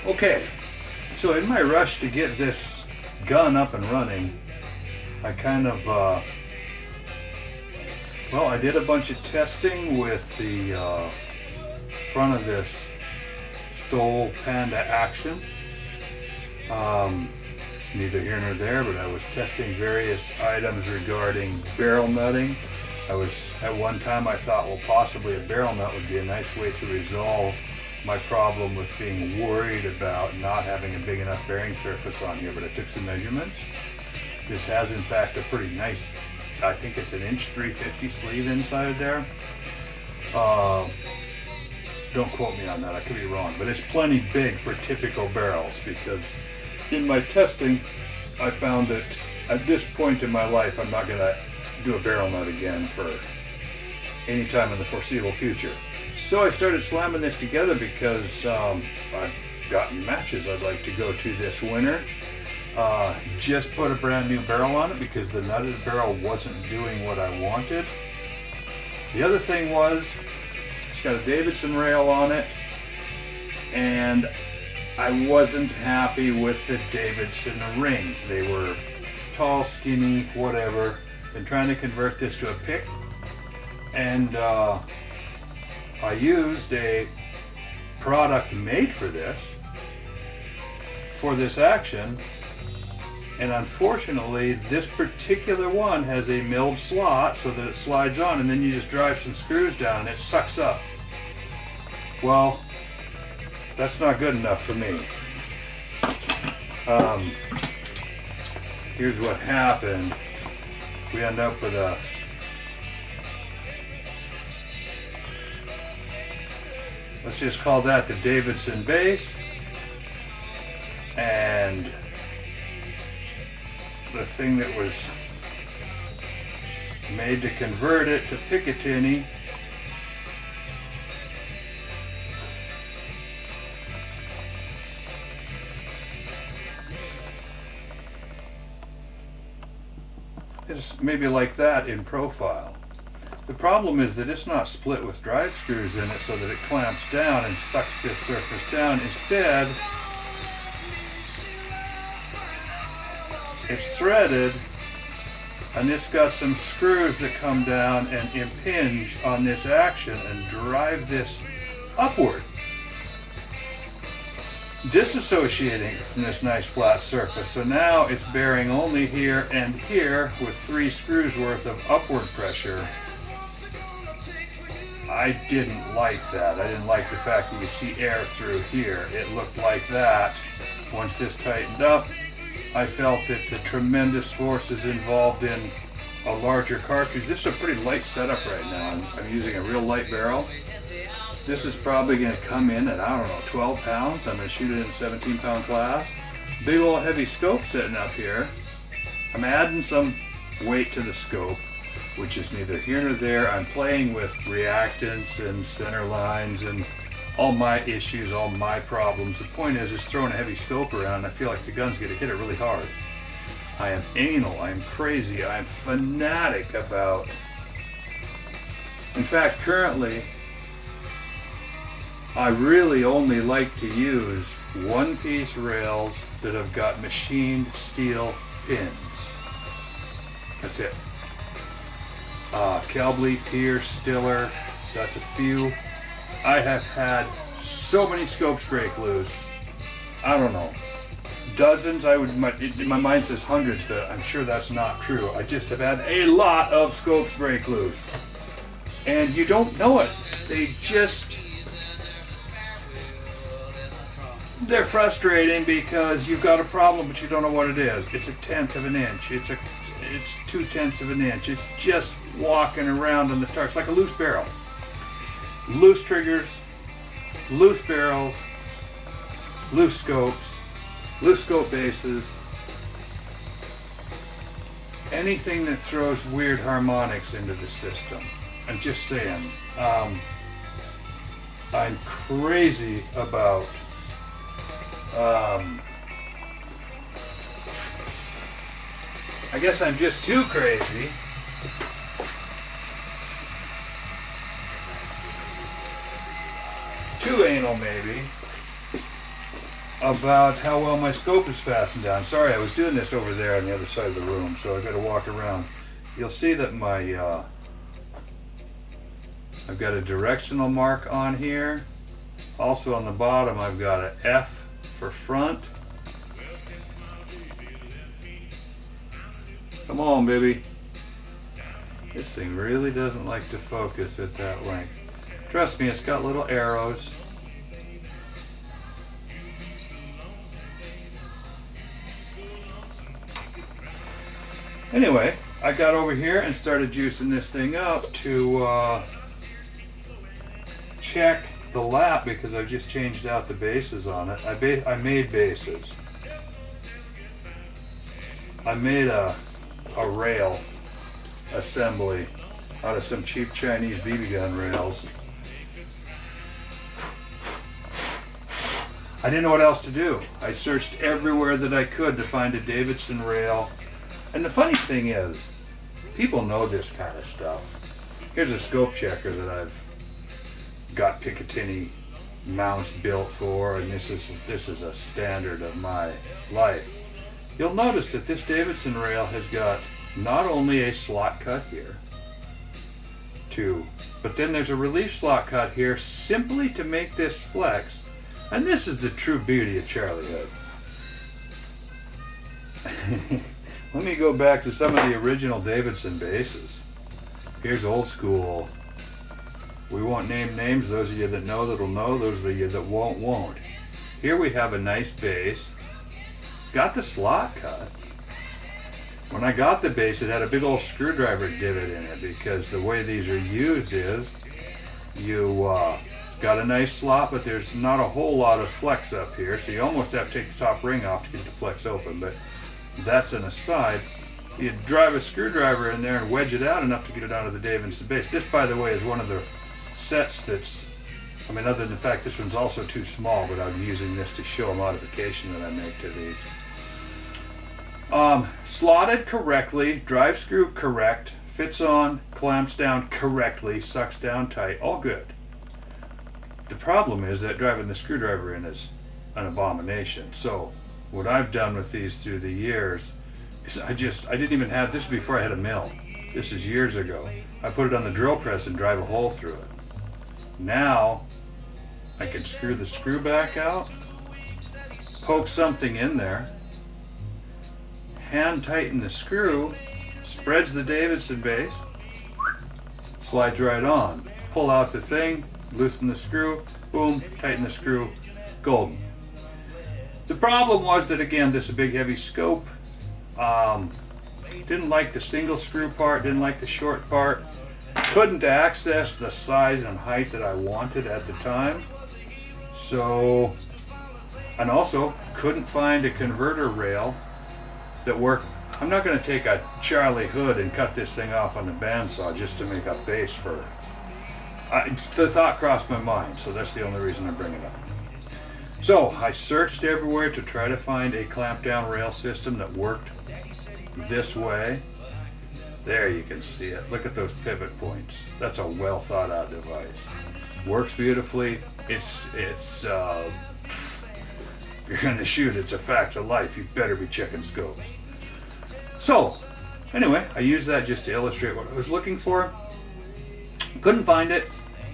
Okay, so in my rush to get this gun up and running, I kind of, well, I did a bunch of testing with the front of this Stoll Panda Action. It's neither here nor there, but I was testing various items regarding barrel nutting. At one time I thought, well, possibly a barrel nut would be a nice way to resolve my problem with being worried about not having a big enough bearing surface on here, but I took some measurements. This has in fact a pretty nice, I think it's an 1.350" sleeve inside there. Don't quote me on that, I could be wrong, but it's plenty big for typical barrels, because in my testing I found that at this point in my life I'm not going to do a barrel nut again for any time in the foreseeable future. So I started slamming this together because I've got matches I'd like to go to this winter. Just put a brand new barrel on it because the nutted barrel wasn't doing what I wanted. The other thing was, it's got a Davidson rail on it, and I wasn't happy with the Davidson rings. They were tall, skinny, whatever. Been trying to convert this to a pick, and I used a product made for this action, and unfortunately this particular one has a milled slot so that it slides on, and then you just drive some screws down and it sucks up. Well, that's not good enough for me. Here's what happened. We end up with a let's just call that the Davidson base, and the thing that was made to convert it to Picatinny is maybe like that in profile. The problem is that it's not split with drive screws in it so that it clamps down and sucks this surface down. Instead, it's threaded, and it's got some screws that come down and impinge on this action and drive this upward, disassociating from this nice flat surface. So now it's bearing only here and here with 3 screws worth of upward pressure. I didn't like that. I didn't like the fact that you see air through here. It looked like that. Once this tightened up, I felt that the tremendous forces involved in a larger cartridge. This is a pretty light setup right now. I'm using a real light barrel. This is probably going to come in at, I don't know, 12 pounds. I'm going to shoot it in 17-pound class. Big old heavy scope sitting up here. I'm adding some weight to the scope, which is neither here nor there. I'm playing with reactants and center lines and all my issues, all my problems. The point is, just throwing a heavy scope around, I feel like the gun's going to hit it really hard. I am anal, I'm crazy, I'm fanatic about... In fact, currently, I really only like to use one-piece rails that have got machined steel pins. That's it. Kelbley, Pierce, Stiller, that's a few. I have had so many scopes break loose. I don't know, dozens. My mind says hundreds, but I'm sure that's not true. I just have had a lot of scopes break loose, and you don't know it. They're frustrating because you've got a problem, but you don't know what it is. It's 1/10 of an inch. It's 2/10 of an inch. It's just walking around on the tar. It's like a loose barrel. Loose triggers, loose barrels, loose scopes, loose scope bases. Anything that throws weird harmonics into the system. I'm just saying. I'm crazy about I guess I'm just too crazy too anal maybe about how well my scope is fastened down. Sorry, I was doing this over there on the other side of the room, so I got to walk around. You'll see that my I've got a directional mark on here. Also on the bottom I've got an F for front. Come on, baby. This thing really doesn't like to focus at that length. Trust me, it's got little arrows. Anyway, I got over here and started juicing this thing up to check the lap, because I've just changed out the bases on it. I made bases. I made a rail assembly out of some cheap Chinese BB gun rails. I didn't know what else to do. I searched everywhere that I could to find a Davidson rail. And the funny thing is, people know this kind of stuff. Here's a scope checker that I've got Picatinny mounts built for, and this is a standard of my life. You'll notice that this Davidson rail has got not only a slot cut here, but then there's a relief slot cut here simply to make this flex. And this is the true beauty of Charlie Hood. Let me go back to some of the original Davidson bases. Here's old school. We won't name names. Those of you that know that'll know. Those of you that won't. Here we have a nice base. Got the slot cut. When I got the base, it had a big old screwdriver divot in it, because the way these are used is you got a nice slot, but there's not a whole lot of flex up here, so you almost have to take the top ring off to get the flex open. But that's an aside. You drive a screwdriver in there and wedge it out enough to get it out of the Davidson base. This, by the way, is one of the sets that's, I mean, other than the fact this one's also too small, but I'm using this to show a modification that I make to these. Slotted correctly, drive screw correct, fits on, clamps down correctly, sucks down tight, all good. The problem is that driving the screwdriver in is an abomination. So what I've done with these through the years is I didn't even have this before I had a mill. This is years ago. I put it on the drill press and drive a hole through it. Now I can screw the screw back out, poke something in there, hand tighten the screw, spreads the Davidson base, slides right on. Pull out the thing, loosen the screw, boom, tighten the screw, golden. The problem was that, again, this is a big heavy scope. Didn't like the single screw part, didn't like the short part. Couldn't access the size and height that I wanted at the time. So, and also couldn't find a converter rail that worked. I'm not going to take a Charlie Hood and cut this thing off on the bandsaw just to make a base for. The thought crossed my mind, so that's the only reason I bring it up. So I searched everywhere to try to find a clamp down rail system that worked this way. There you can see it. Look at those pivot points. That's a well thought out device. Works beautifully. It's if you're going to shoot, it's a fact of life. You better be checking scopes. So anyway, I used that just to illustrate what I was looking for. Couldn't find it.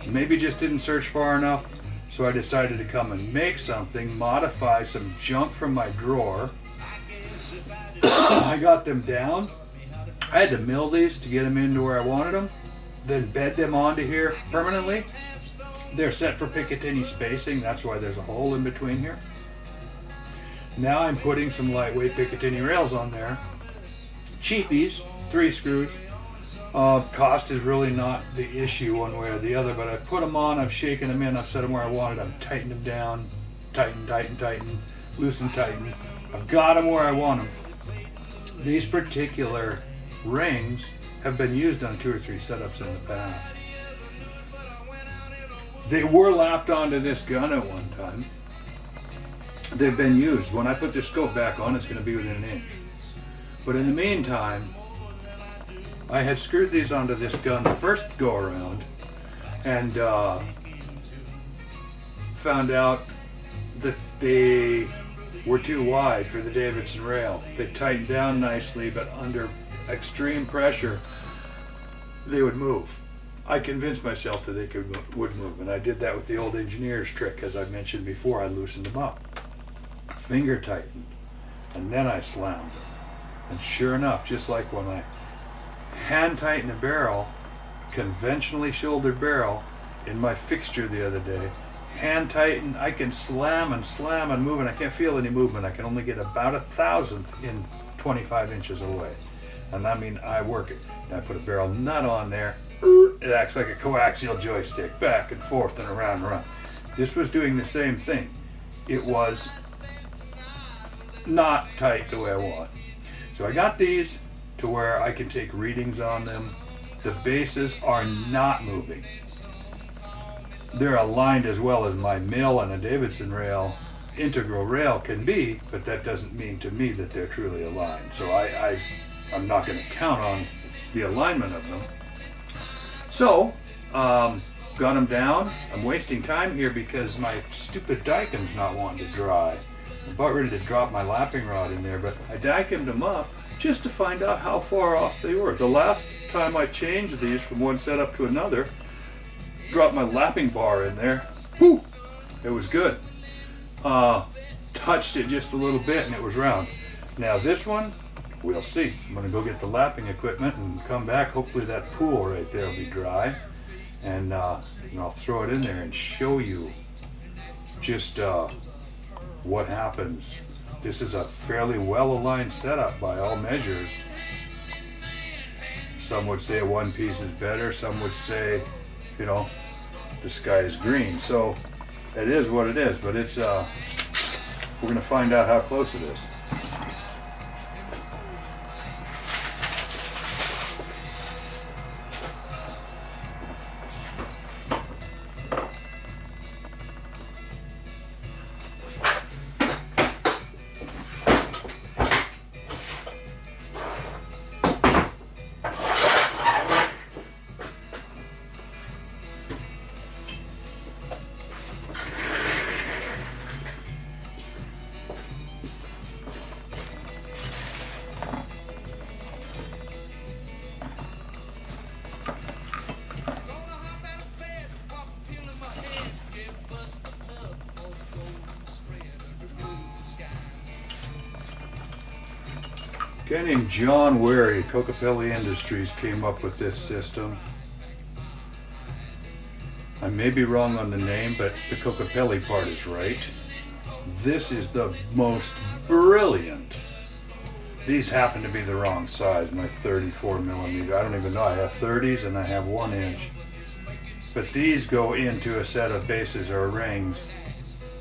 Maybe just didn't search far enough. So I decided to come and make something, modify some junk from my drawer. I got them down. I had to mill these to get them into where I wanted them, then bed them onto here permanently. They're set for Picatinny spacing, that's why there's a hole in between here. Now I'm putting some lightweight Picatinny rails on there. Cheapies, 3 screws. Cost is really not the issue one way or the other, but I put them on, I've shaken them in, I've set them where I wanted, I've tightened them down, tighten, loosen, tighten. I've got them where I want them. These particular rings have been used on 2 or 3 setups in the past. They were lapped onto this gun at one time. They've been used. When I put this scope back on, it's going to be within an inch. But in the meantime, I had screwed these onto this gun the first go around and found out that they were too wide for the Davidson rail. They tightened down nicely, but under extreme pressure, they would move. I convinced myself that they would move, and I did that with the old engineer's trick. As I mentioned before, I loosened them up, finger tightened, and then I slammed them. And sure enough, just like when I hand tighten a barrel, conventionally shouldered barrel, in my fixture the other day, hand tighten, I can slam and move, and I can't feel any movement. I can only get about 1,000th in 25 inches away. And I mean, I work it. And I put a barrel nut on there. It acts like a coaxial joystick, back and forth and around and around. This was doing the same thing. It was not tight the way I want. So I got these to where I can take readings on them. The bases are not moving. They're aligned as well as my mill and a Davidson rail, integral rail can be, but that doesn't mean to me that they're truly aligned. So I'm not going to count on the alignment of them. So, got them down. I'm wasting time here because my stupid dicum's not wanting to dry. I'm about ready to drop my lapping rod in there, but I dicumed them up just to find out how far off they were. The last time I changed these from one setup to another, dropped my lapping bar in there, whew, it was good. Touched it just a little bit and it was round. Now this one, we'll see. I'm gonna go get the lapping equipment and come back. Hopefully that pool right there will be dry. And I'll throw it in there and show you just what happens. This is a fairly well-aligned setup by all measures. Some would say one piece is better, some would say, you know, the sky is green. So it is what it is, but it's we're gonna find out how close it is. A guy named John Wary, Kokopelli Industries, came up with this system. I may be wrong on the name, but the Kokopelli part is right. This is the most brilliant. These happen to be the wrong size, my 34 millimeter. I don't even know, I have 30s and I have 1 inch. But these go into a set of bases or rings,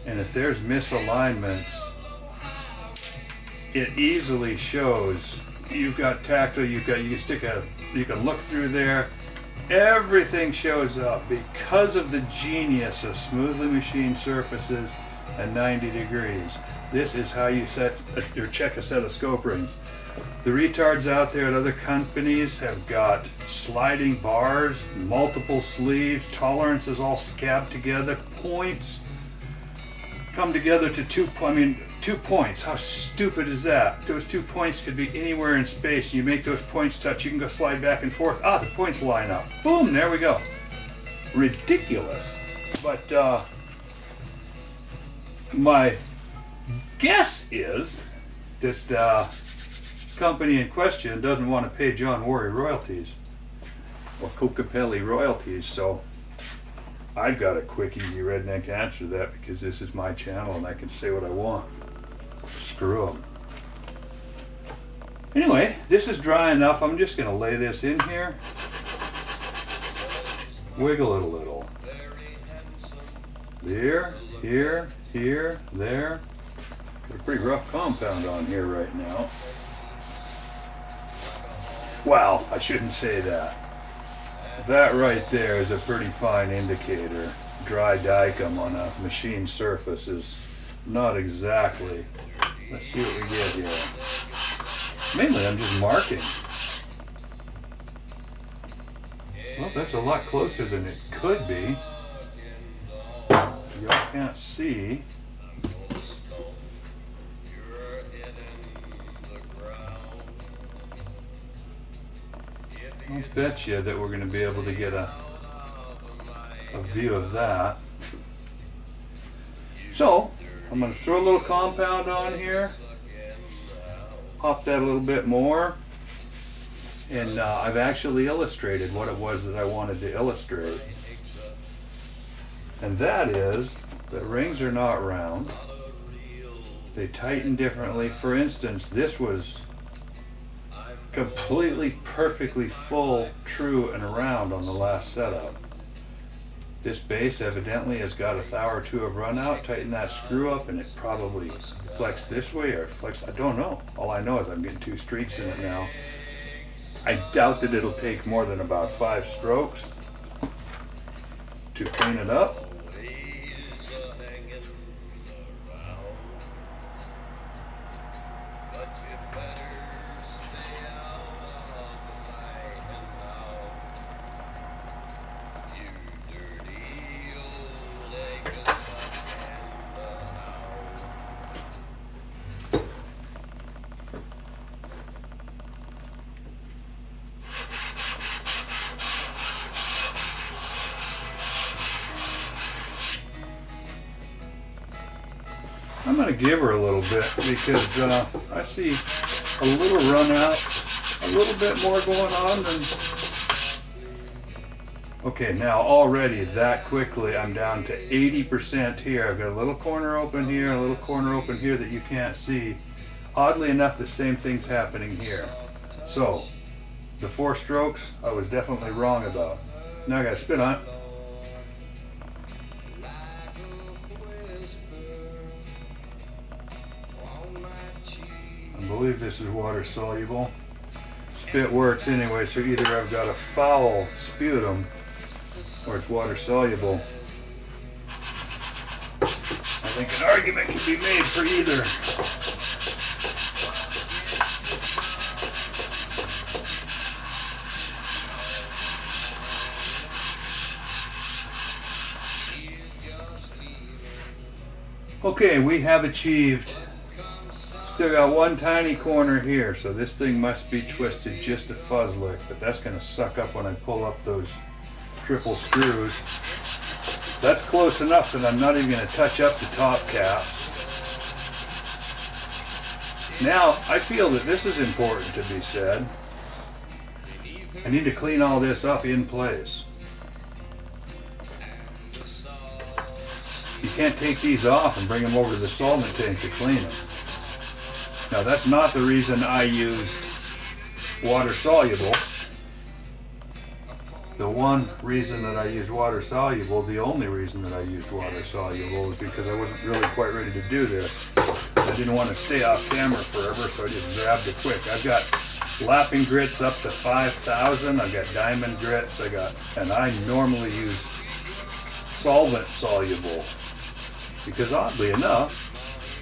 and if there's misalignments, it easily shows. You've got tactile, you can stick you can look through there. Everything shows up because of the genius of smoothly machined surfaces and 90 degrees. This is how you set or check a set of scope rings. The retards out there at other companies have got sliding bars, multiple sleeves, tolerances all scabbed together, points come together to 2 points. How stupid is that? Those 2 points could be anywhere in space. You make those points touch, you can go slide back and forth. Ah, the points line up. Boom, there we go. Ridiculous. But my guess is that the company in question doesn't want to pay John Wary royalties or Kokopelli royalties, so I've got a quick, easy redneck answer to that because this is my channel and I can say what I want. Screw them. Anyway, this is dry enough. I'm just going to lay this in here, wiggle it a little. There, here, here, there. Got a pretty rough compound on here right now. Well, I shouldn't say that. That right there is a pretty fine indicator. Dry dicum on a machine surface is not exactly. Let's see what we get here. Mainly I'm just marking. Well, that's a lot closer than it could be. Y'all can't see. I'll bet you that we're going to be able to get a view of that. So I'm going to throw a little compound on here, pop that a little bit more, and I've actually illustrated what it was that I wanted to illustrate. And that is that rings are not round. They tighten differently. For instance, this was completely perfectly full, true, and round on the last setup. This base evidently has got a thou or two of run out. Tighten that screw up and it probably flexed this way or flexed, I don't know. All I know is I'm getting 2 streaks in it now. I doubt that it'll take more than about 5 strokes to clean it up. I'm going to give her a little bit because I see a little run out, a little bit more going on than... Okay, now already that quickly I'm down to 80% here. I've got a little corner open here, a little corner open here that you can't see. Oddly enough, the same thing's happening here. So, the 4 strokes I was definitely wrong about. Now I got to spin on it. I believe this is water soluble. Spit works anyway, so either I've got a foul sputum or it's water soluble. I think an argument can be made for either. Okay, we have achieved. Still got one tiny corner here, so this thing must be twisted just a fuzzlick, but that's going to suck up when I pull up those triple screws. That's close enough that I'm not even going to touch up the top caps. Now, I feel that this is important to be said. I need to clean all this up in place. You can't take these off and bring them over to the solvent tank to clean them. Now that's not the reason I used water soluble. The one reason that I used water soluble, the only reason that I used water soluble, is because I wasn't really quite ready to do this. I didn't want to stay off camera forever, so I just grabbed it quick. I've got lapping grits up to 5,000. I've got diamond grits. And I normally use solvent soluble because oddly enough,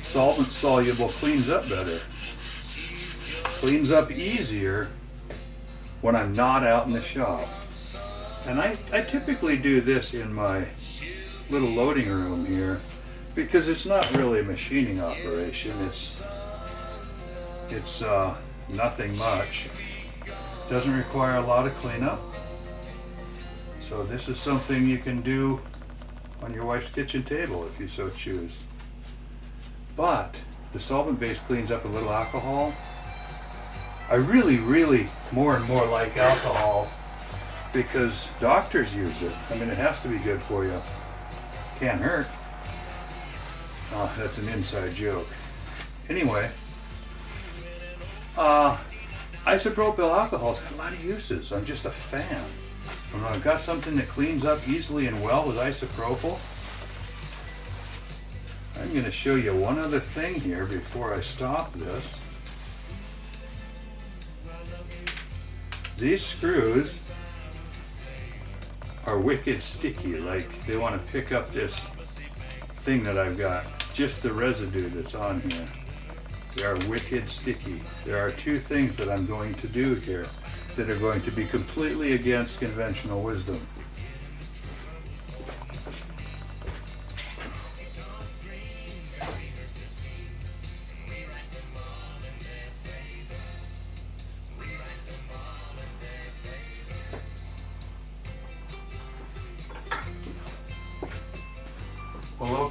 solvent soluble cleans up better. Cleans up easier when I'm not out in the shop. And I typically do this in my little loading room here because it's not really a machining operation. It's nothing much. Doesn't require a lot of cleanup. So this is something you can do on your wife's kitchen table if you so choose. But the solvent base cleans up a little alcohol. I really more and more like alcohol because doctors use it. I mean, it has to be good for you. Can't hurt. Oh, that's an inside joke. Anyway, isopropyl alcohol's got a lot of uses. I'm just a fan. When I've got something that cleans up easily and well with isopropyl, I'm going to show you one other thing here before I stop this. These screws are wicked sticky, like they want to pick up this thing that I've got, just the residue that's on here. They are wicked sticky. There are 2 things that I'm going to do here that are going to be completely against conventional wisdom.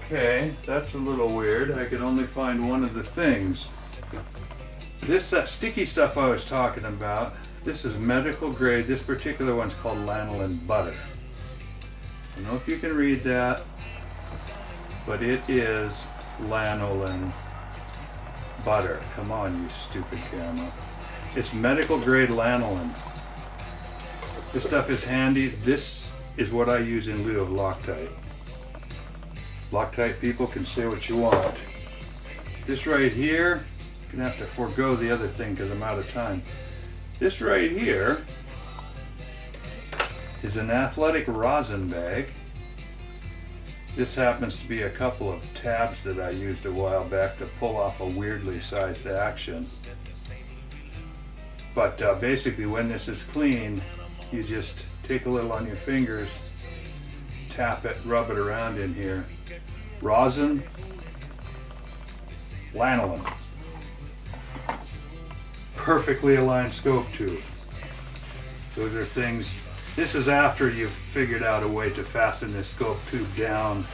Okay, that's a little weird. I could only find one of the things. That sticky stuff I was talking about, this is medical grade. This particular one's called lanolin butter. I don't know if you can read that, but it is lanolin butter. Come on, you stupid camera. It's medical grade lanolin. This stuff is handy. This is what I use in lieu of Loctite. Loctite people can say what you want. This right here, I'm gonna have to forego the other thing because I'm out of time. This right here is an athletic rosin bag. This happens to be a couple of tabs that I used a while back to pull off a weirdly sized action. But basically when this is clean, you just take a little on your fingers, tap it, rub it around in here. Rosin, lanolin. Perfectly aligned scope tube. Those are things, this is after you've figured out a way to fasten this scope tube down,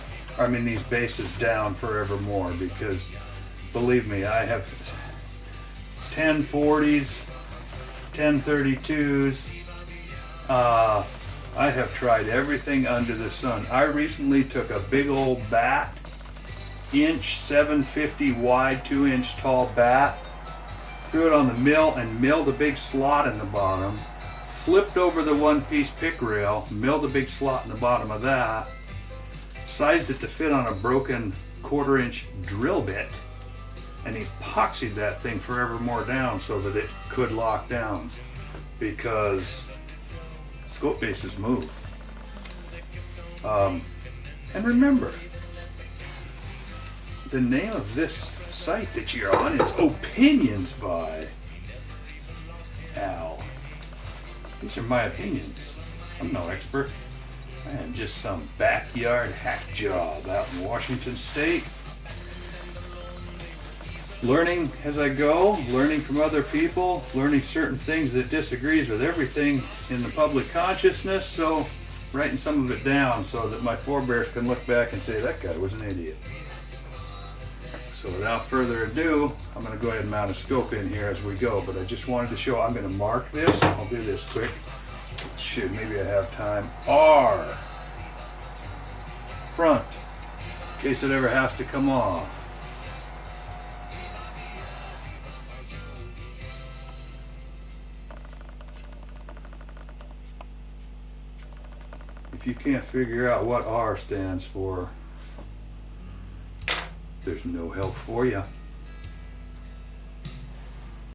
these bases down forevermore, because believe me, I have 1040s, 1032s, I have tried everything under the sun. I recently took a big old bat, inch 750 wide, 2-inch tall bat, threw it on the mill and milled a big slot in the bottom, flipped over the one-piece pick rail, milled a big slot in the bottom of that, sized it to fit on a broken 1/4-inch drill bit, and epoxied that thing forevermore down so that it could lock down, because scope bases move. And remember, the name of this site that you're on is Opinions by Al. These are my opinions. I'm no expert. I am just some backyard hack job out in Washington State. Learning as I go, learning from other people, learning certain things that disagrees with everything in the public consciousness, so writing some of it down so that my forebears can look back and say, that guy was an idiot. So without further ado, I'm going to go ahead and mount a scope in here as we go, but I just wanted to show, I'm going to mark this. I'll do this quick. Shit, maybe I have time. R. Front, in case it ever has to come off. If you can't figure out what R stands for, there's no help for you.